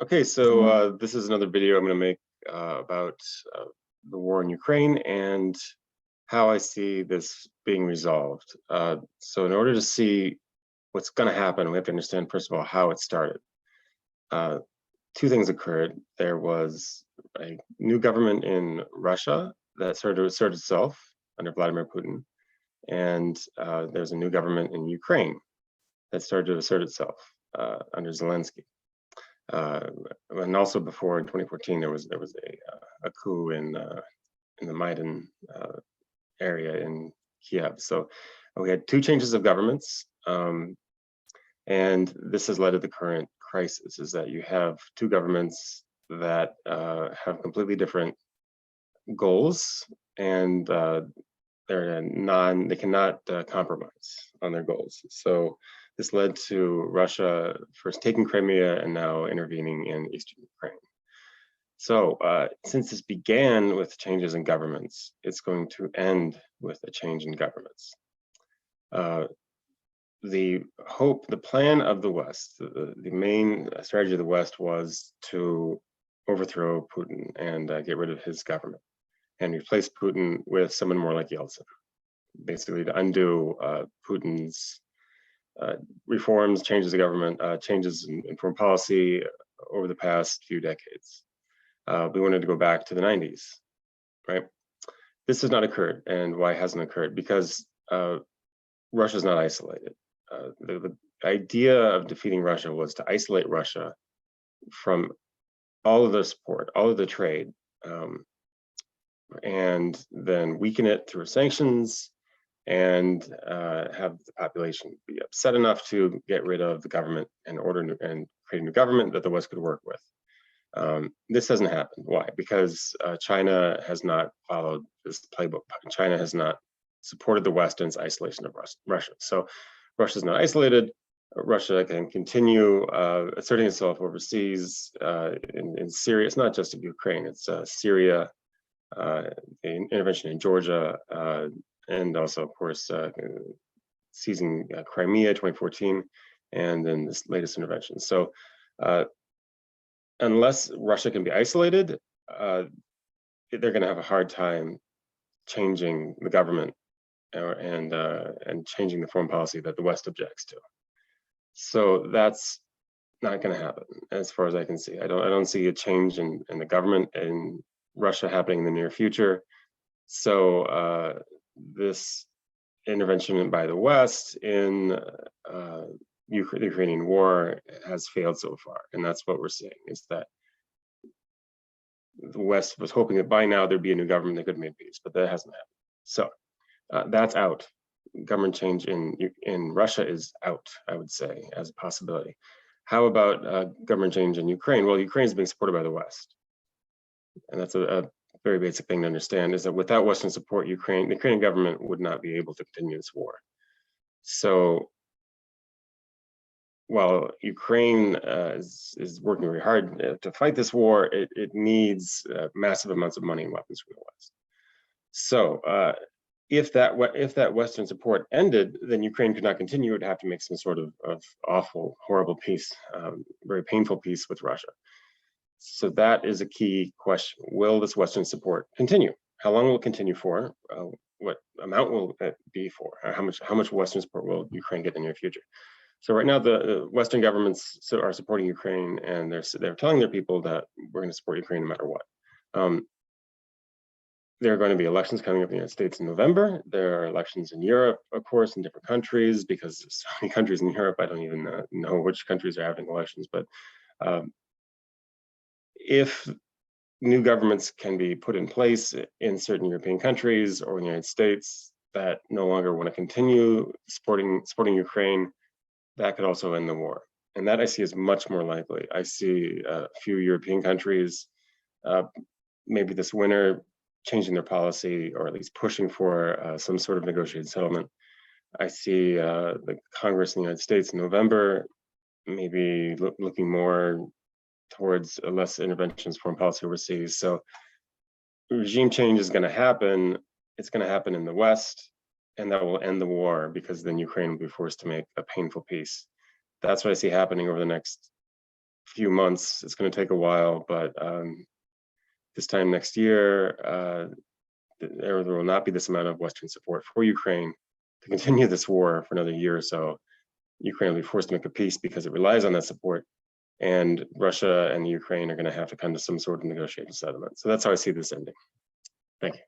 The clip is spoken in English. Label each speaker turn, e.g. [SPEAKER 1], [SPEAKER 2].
[SPEAKER 1] Okay, so this is another video I'm going to make about the war in Ukraine and how I see this being resolved. So in order to see what's going to happen, we have to understand, first of all, how it started. Two things occurred. There was a new government in Russia that started to assert itself under Vladimir Putin, and there's a new government in Ukraine that started to assert itself under Zelensky. And also before in 2014, there was a coup in the Maidan area in Kiev. So we had two changes of governments, and this has led to the current crisis. Is that you have two governments that have completely different goals, and they cannot compromise on their goals. So this led to Russia first taking Crimea and now intervening in eastern Ukraine. So since this began with changes in governments, it's going to end with a change in governments. The plan of the West, the main strategy of the West was to overthrow Putin and get rid of his government and replace Putin with someone more like Yeltsin, basically to undo Putin's reforms, changes of government, changes in foreign policy over the past few decades. We wanted to go back to the 90s, right? This has not occurred. And why hasn't occurred? Because Russia's not isolated. The idea of defeating Russia was to isolate Russia from all of the support, all of the trade, and then weaken it through sanctions and have the population be upset enough to get rid of the government and create a new government that the West could work with. This hasn't happened. Why? Because China has not followed this playbook. China has not supported the West in its isolation of Russia. So Russia's not isolated. Russia can continue asserting itself overseas in Syria. It's not just in Ukraine. It's Syria, the intervention in Georgia, and also, of course, seizing Crimea 2014, and then this latest intervention. So unless Russia can be isolated, they're going to have a hard time changing the government and changing the foreign policy that the West objects to. So that's not going to happen, as far as I can see. I don't see a change in the government in Russia happening in the near future. So this intervention by the West in the Ukrainian war has failed so far, and that's what we're seeing. Is that the West was hoping that by now there'd be a new government that could make peace, but that hasn't happened. So that's out. Government change in Russia is out, I would say, as a possibility. How about government change in Ukraine? Well, Ukraine is being supported by the West, and that's a very basic thing to understand. Is that without Western support, the Ukrainian government would not be able to continue this war. So while Ukraine is working very hard to fight this war, it needs massive amounts of money and weapons from the West. So if that Western support ended, then Ukraine could not continue. It would have to make some sort of awful, horrible peace, very painful peace with Russia. So that is a key question. Will this Western support continue? How long will it continue for? What amount will it be for? How much Western support will Ukraine get in the near future? So right now, the Western governments are supporting Ukraine, and they're telling their people that we're going to support Ukraine no matter what. There are going to be elections coming up in the United States in November. There are elections in Europe, of course, in different countries, because there's so many countries in Europe. I don't even know which countries are having elections. But if new governments can be put in place in certain European countries or in the United States that no longer want to continue supporting Ukraine, that could also end the war. And that I see as much more likely. I see a few European countries, maybe this winter, changing their policy or at least pushing for some sort of negotiated settlement. I see the Congress in the United States in November, maybe looking more towards less interventions, foreign policy overseas. So regime change is going to happen. It's going to happen in the West, and that will end the war, because then Ukraine will be forced to make a painful peace. That's what I see happening over the next few months. It's going to take a while, but this time next year, there will not be this amount of Western support for Ukraine to continue this war for another year or so. Ukraine will be forced to make a peace because it relies on that support, and Russia and Ukraine are going to have to come to some sort of negotiated settlement. So that's how I see this ending. Thank you.